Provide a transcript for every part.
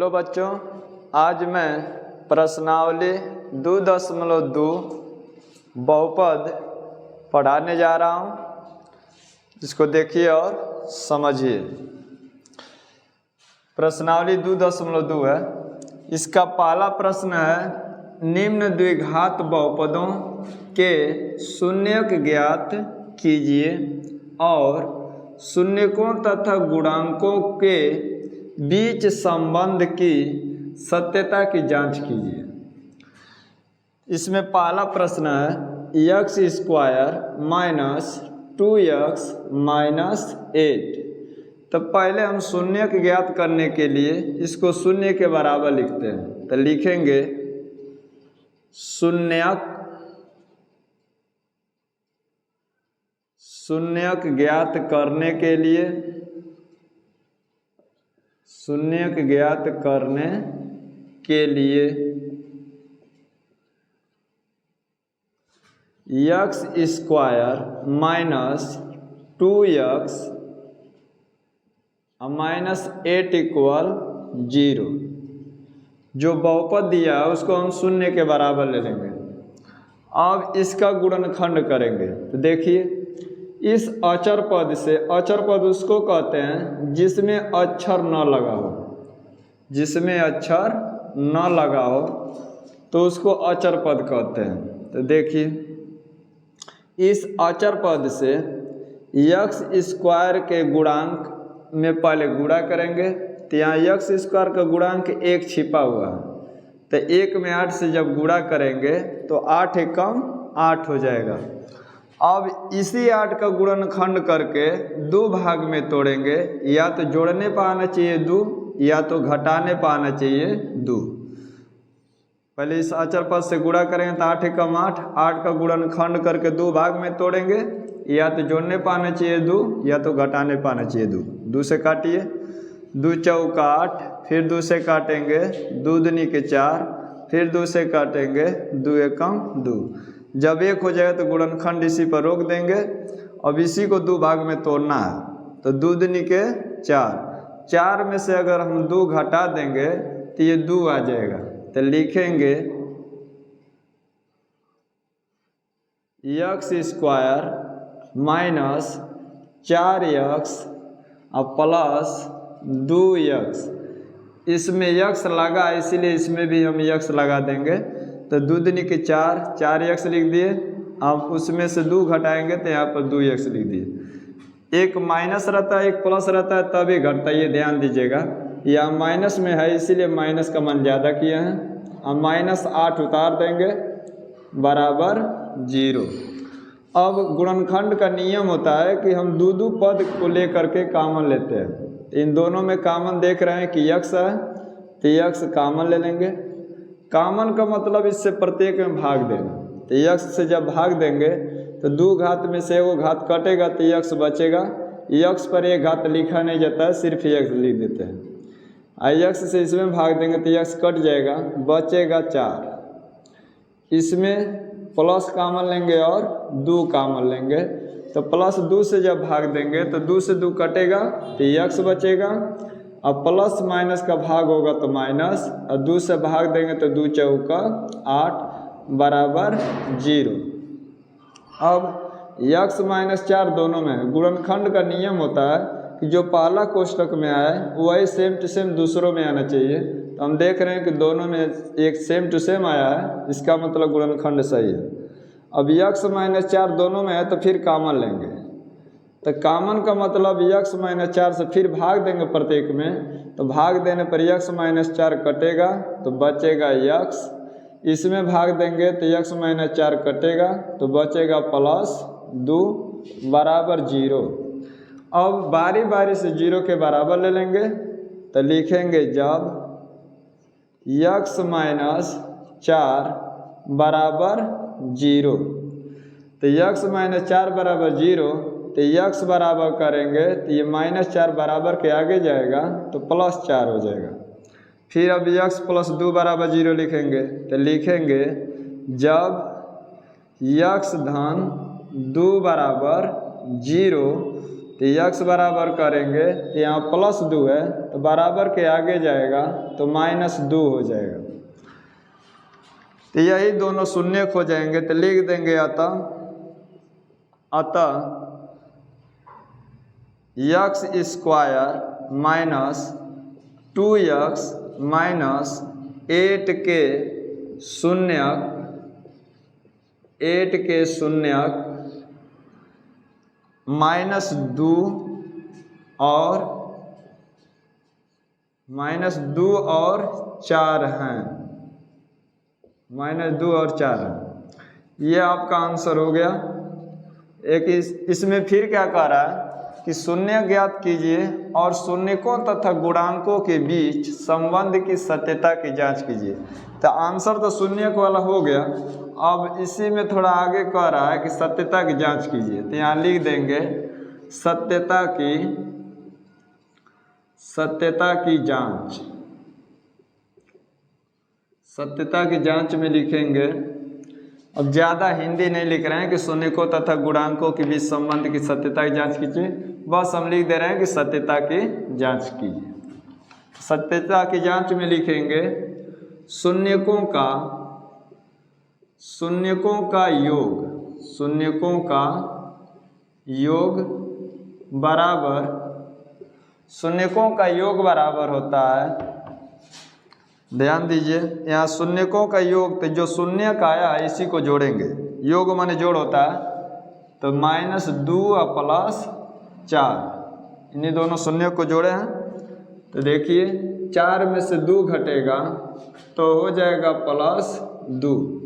Hello बच्चों, आज मैं प्रश्नावली 2.2 बहुपद पढ़ाने जा रहा हूँ। इसको देखिए और समझिए। प्रश्नावली 2.2 है। इसका पहला प्रश्न है, निम्न द्विघात बहुपदों के शून्यक ज्ञात कीजिए और शून्यकों तथा गुणांकों के बीच संबंध की सत्यता की जांच कीजिए। इसमें पहला प्रश्न है, x square minus 2x minus 8। तो पहले हम शून्यक ज्ञात करने के लिए इसको शून्य के बराबर लिखते हैं। तो लिखेंगे शून्यक ज्ञात करने के लिए x square minus 2x minus 8 equal 0। जो बहुपद दिया है उसको हम शून्य के बराबर ले लेंगे। अब इसका गुणनखंड करेंगे। तो देखिए, इस अचर पद से, अचर पद उसको कहते हैं जिसमें अक्षर न लगा हो। जिसमें अक्षर न लगा हो तो उसको अचर पद कहते हैं। तो देखिए, इस अचर पद से x स्क्वायर के गुणांक में पहले गुणा करेंगे। तो यहाँ x स्क्वायर का गुणांक 1 छिपा हुआ है। तो 1 में 8 से जब गुणा करेंगे तो 8 एकम 8 हो जाएगा। अब इसी 8 का गुणनखंड करके 2 भाग में तोड़ेंगे। या तो जोड़ने पर आना चाहिए 2 या तो घटाने पर आना चाहिए 2। पहले इस अचर पद से गुणा करेंगे तो 8 एकम 8, 8 का गुणनखंड करके 2 भाग में तोड़ेंगे। या तो जोड़ने पर आना चाहिए 2 या तो घटाने पर आना चाहिए 2। 2 से काटिए, 2 चौका 8, फिर 2 से काटेंगे 2 दूनी के 4, फिर 2 से काटेंगे 2 एकम 2। जब 1 हो जाएगा तो गुणनखंड इसी पर रोक देंगे। अब इसी को 2 भाग में तोड़ना है। तो 2 दूनी के 4, 4 में से अगर हम 2 घटा देंगे तो ये 2 आ जाएगा। तो लिखेंगे x स्क्वायर माइनस 4x और प्लस 2x। इसमें x लगा इसीलिए इसमें भी हम x लगा देंगे। तो 2 दूनी के 4, 4x लिख दिए। अब उसमें से 2 घटाएंगे तो यहाँ पर 2x लिख दिए। एक माइनस रहता है, एक प्लस रहता है, तभी घटता है। ये ध्यान दीजिएगा, यह माइनस में है इसीलिए माइनस का मान ज़्यादा किया है। अब माइनस 8 उतार देंगे बराबर 0। अब गुणनखंड का नियम होता है कि हम 2 पद को लेकर के कॉमन लेते हैं। इन दोनों में कॉमन देख रहे हैं कि x है तो x कॉमन ले लेंगे। कॉमन का मतलब इससे प्रत्येक में भाग देना। तो x से जब भाग देंगे तो 2 घात में से 1 घात कटेगा तो x बचेगा। x पर 1 घात लिखा नहीं जाता है, सिर्फ x लिख देते हैं। x से इसमें भाग देंगे तो x कट जाएगा, बचेगा 4। इसमें प्लस कॉमन लेंगे और 2 कॉमन लेंगे। तो प्लस 2 से जब भाग देंगे तो 2 से 2 कटेगा तो x बचेगा। अब प्लस माइनस का भाग होगा तो माइनस, और 2 से भाग देंगे तो 2 चौका 8 बराबर 0। अब x माइनस 4 दोनों में गुणनखंड का नियम होता है कि जो पहला कोष्टक में आए वही सेम टू सेम दूसरों में आना चाहिए। तो हम देख रहे हैं कि दोनों में एक सेम टू सेम आया है, इसका मतलब गुणनखंड सही है। अब x माइनस 4 दोनों में है तो फिर कॉमन लेंगे। तो कॉमन का मतलब x माइनस 4 से फिर भाग देंगे प्रत्येक में। तो भाग देने पर x माइनस 4 कटेगा तो बचेगा x। इसमें भाग देंगे तो x माइनस 4 कटेगा तो बचेगा प्लस 2 बराबर 0। अब बारी बारी से 0 के बराबर ले लेंगे। तो लिखेंगे जब x माइनस 4 बराबर 0। तो x माइनस 4 बराबर 0, तो x बराबर करेंगे तो ये माइनस 4 बराबर के आगे जाएगा तो प्लस 4 हो जाएगा। फिर अब x प्लस 2 बराबर 0 लिखेंगे। तो लिखेंगे जब x धन 2 बराबर 0 तो यक्स बराबर करेंगे तो यहाँ +2 है तो बराबर के आगे जाएगा तो -2 हो जाएगा। तो यही दोनों शून्य हो जाएंगे तो लिख देंगे अतः यक्स स्क्वायर -2x -8 के शून्यक -2 और -4 हैं, -2 और 4 हैं। ये आपका आंसर हो गया। एक इसमें फिर क्या कह रहा है कि शून्य ज्ञात कीजिए और शून्यकों तथा गुणांकों के बीच संबंध की सत्यता की जांच कीजिए। तो आंसर तो शून्यक वाला हो गया। अब इसी में थोड़ा आगे कह रहा है कि सत्यता की जांच कीजिए। तो यहाँ लिख देंगे सत्यता की जांच। सत्यता की जांच में लिखेंगे, अब ज़्यादा हिंदी नहीं लिख रहे हैं कि शून्यकों तथा गुणांकों के बीच संबंध की सत्यता की जांच कीजिए, बस हम लिख दे रहे हैं कि सत्यता की जांच कीजिए। सत्यता की जांच में लिखेंगे शून्यकों का योग बराबर होता है, ध्यान दीजिए यहाँ शून्यकों का योग, तो जो शून्य का आया है इसी को जोड़ेंगे। योग माने जोड़ होता है, तो -2 और +4 इन्हीं दोनों शून्य को जोड़े हैं। तो देखिए 4 में से 2 घटेगा तो हो जाएगा +2।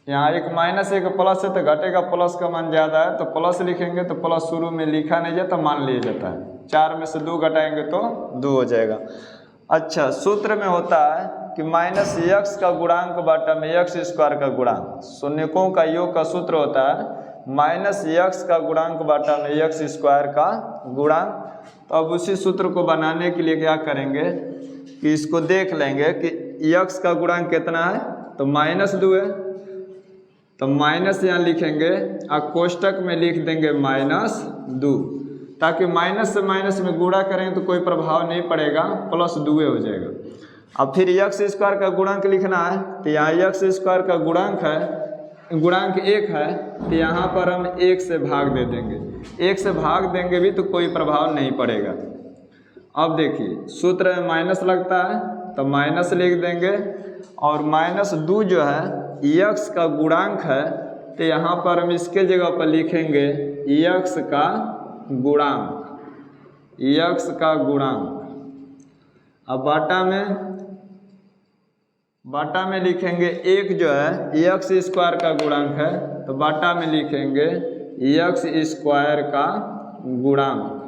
यहाँ एक माइनस एक प्लस है तो घटेगा, प्लस का मान ज़्यादा है तो प्लस लिखेंगे, तो प्लस शुरू में लिखा नहीं जाता, मान लिया जाता है। 4 में से 2 घटाएंगे तो 2 हो जाएगा। अच्छा, सूत्र में होता है कि -x का गुणांक बटा में x स्क्वायर का गुणांक। शून्यकों का योग का सूत्र होता है -x का गुणांक बटा में x स्क्वायर का गुणांक। तो अब उसी सूत्र को बनाने के लिए क्या करेंगे कि इसको देख लेंगे कि x का गुणांक कितना है, तो -2 है, तो माइनस यहाँ लिखेंगे और कोष्टक में लिख देंगे -2, ताकि माइनस से माइनस में गुणा करें तो कोई प्रभाव नहीं पड़ेगा, +2 हो जाएगा। अब फिर x स्क्वायर का गुणांक लिखना है, तो यहाँ x स्क्वायर का गुणांक 1 है, तो यहाँ पर हम 1 से भाग दे देंगे। 1 से भाग देंगे भी तो कोई प्रभाव नहीं पड़ेगा। अब देखिए सूत्र में माइनस लगता है तो माइनस लिख देंगे, और -2 जो है x का गुणांक है, तो यहाँ पर हम इसके जगह पर लिखेंगे x का गुणांक। अब बाटा में लिखेंगे 1 जो है x स्क्वायर का गुणांक है, तो बाटा में लिखेंगे x स्क्वायर का गुणांक।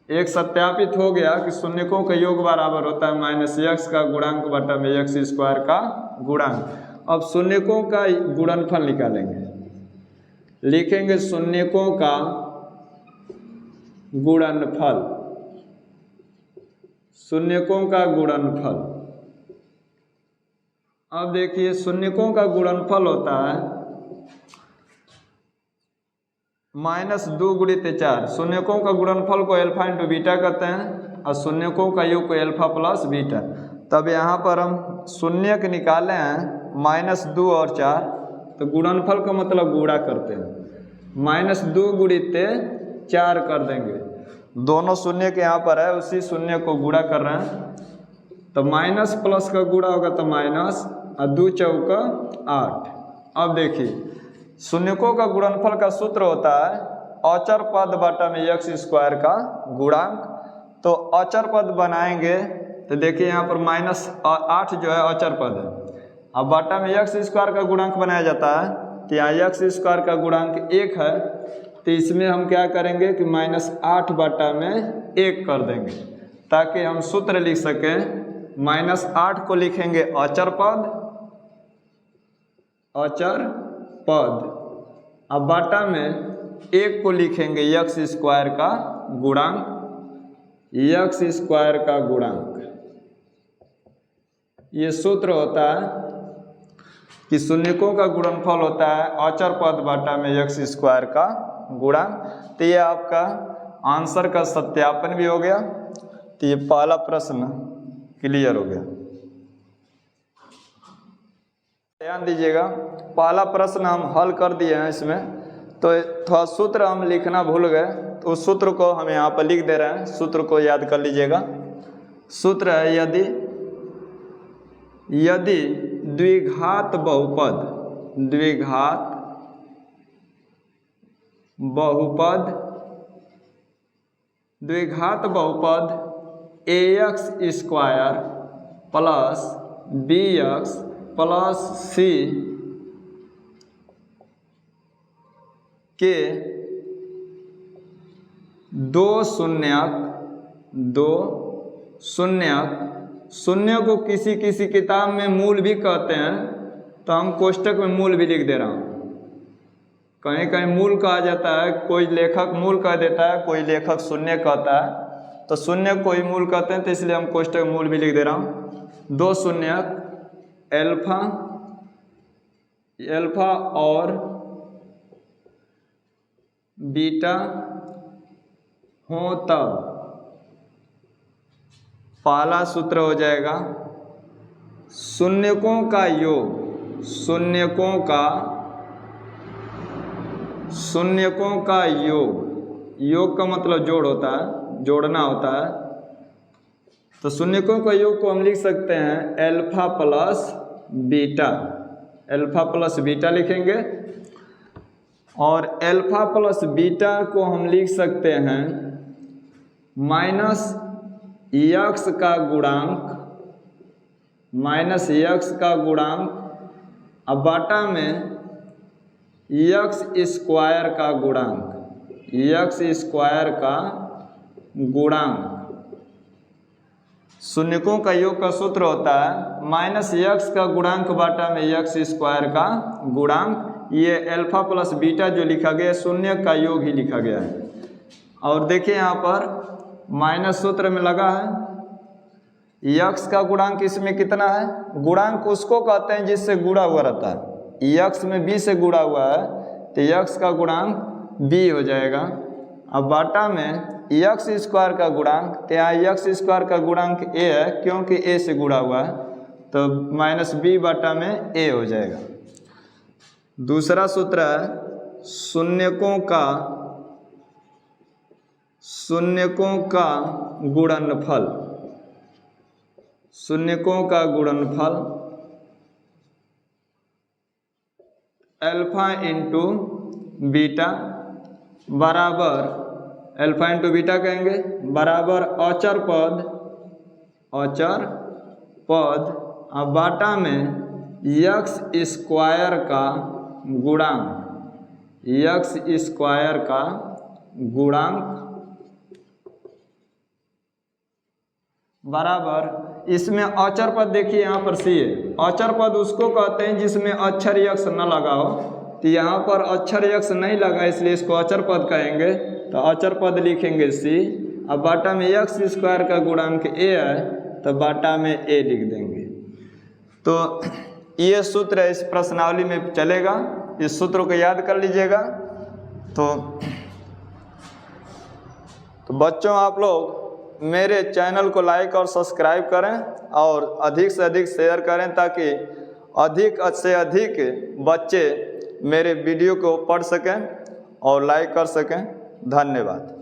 एक सत्यापित हो गया कि शून्यकों का योग बराबर होता है -x का गुणांक बटा में x स्क्वायर का गुणांक। अब शून्यकों का गुणनफल निकालेंगे, लिखेंगे शून्यकों का गुणनफल। अब देखिए शून्यकों का गुणनफल होता है -2 गुणित 4। शून्यकों का गुणनफल को अल्फा इंटू बीटा कहते हैं और शून्यकों का योग को अल्फा प्लस बीटा। तब यहाँ पर हम शून्य के निकाले हैं -2 और 4, तो गुणनफल का मतलब गुणा करते हैं, -2 गुणित 4 कर देंगे। दोनों शून्य के यहाँ पर है, उसी शून्य को गुणा कर रहे हैं, तो माइनस प्लस का गुणा होगा तो माइनस, और 2 चौका 8। अब देखिए शून्यकों का गुणनफल का सूत्र होता है अचर पद बटा में x स्क्वायर का गुणांक। तो अचर पद बनाएंगे तो देखिए यहाँ पर -8 जो है अचर पद है, अब बटा में x स्क्वायर का गुणांक बनाया जाता है, तो यहाँ x स्क्वायर का गुणांक 1 है, तो इसमें हम क्या करेंगे कि -8 बटा में 1 कर देंगे, ताकि हम सूत्र लिख सकें। -8 को लिखेंगे अचर पद, अब बाटा में 1 को लिखेंगे x स्क्वायर का गुणांक। ये सूत्र होता है कि शून्यकों का गुणनफल होता है अचर पद बाटा में x स्क्वायर का गुणांक। तो ये आपका आंसर का सत्यापन भी हो गया। तो ये पहला प्रश्न क्लियर हो गया। ध्यान दीजिएगा, पहला प्रश्न हम हल कर दिए हैं। इसमें तो थोड़ा सूत्र हम लिखना भूल गए, तो उस सूत्र को हम यहाँ पर लिख दे रहे हैं। सूत्र को याद कर लीजिएगा। सूत्र है यदि द्विघात बहुपद ax square plus bx plus c के दो शून्य को किसी किताब में मूल भी कहते हैं, तो हम कोष्टक में मूल भी लिख दे रहा हूँ। कहीं कहीं मूल कहा जाता है, कोई लेखक मूल कह देता है, कोई लेखक शून्य कहता है। तो शून्य कोई मूल कहते हैं, तो इसलिए हम कोष्टक में मूल भी लिख दे रहा हूँ। दो शून्यक अल्फा और बीटा हो तब पहला सूत्र हो जाएगा शून्यकों का योग का मतलब जोड़ होता है, जोड़ना होता है। तो शून्यकों का योग को हम लिख सकते हैं अल्फा प्लस बीटा लिखेंगे। और अल्फा प्लस बीटा को हम लिख सकते हैं माइनस यक्स का गुणांक अब बाटा में यक्स स्क्वायर का गुणांक। शून्यकों का योग का सूत्र होता है माइनस यक्स का गुणांक बाटा में यक्स स्क्वायर का गुणांक। ये अल्फा प्लस बीटा जो लिखा गया शून्य का योग ही लिखा गया है। और देखिए यहाँ पर माइनस सूत्र में लगा है, यक्स का गुणांक इसमें कितना है? गुणांक उसको कहते हैं जिससे गुणा हुआ रहता है। यक्स में बी से गुणा हुआ है, तो यक्स का गुणांक बी हो जाएगा। अब बाटा में यक्स स्क्वायर का गुणांक, तो यहाँ यक्स स्क्वायर का गुणांक ए है क्योंकि ए से गुणा हुआ है, तो माइनस बी बाटा में ए हो जाएगा। दूसरा सूत्र है शून्यकों का गुणनफल। अल्फा इंटू बीटा बराबर, अल्फा इंटू बीटा कहेंगे बराबर अचर पद अब बाटा में यक्स स्क्वायर का गुणांक बराबर, इसमें अचर पद देखिए यहाँ पर सी है। अचर पद उसको कहते हैं जिसमें अक्षर यक्स न लगा हो, तो यहाँ पर अक्षर यक्स नहीं लगा इसलिए इसको अचर पद कहेंगे। तो अचर पद लिखेंगे सी। अब बाटा में यक्स स्क्वायर का गुणांक ए है, तो बाटा में ए लिख देंगे। तो ये सूत्र इस प्रश्नावली में चलेगा, इस सूत्र को याद कर लीजिएगा। तो बच्चों आप लोग मेरे चैनल को लाइक और सब्सक्राइब करें और अधिक से अधिक शेयर करें ताकि अधिक से अधिक बच्चे मेरे वीडियो को पढ़ सकें और लाइक कर सकें। धन्यवाद।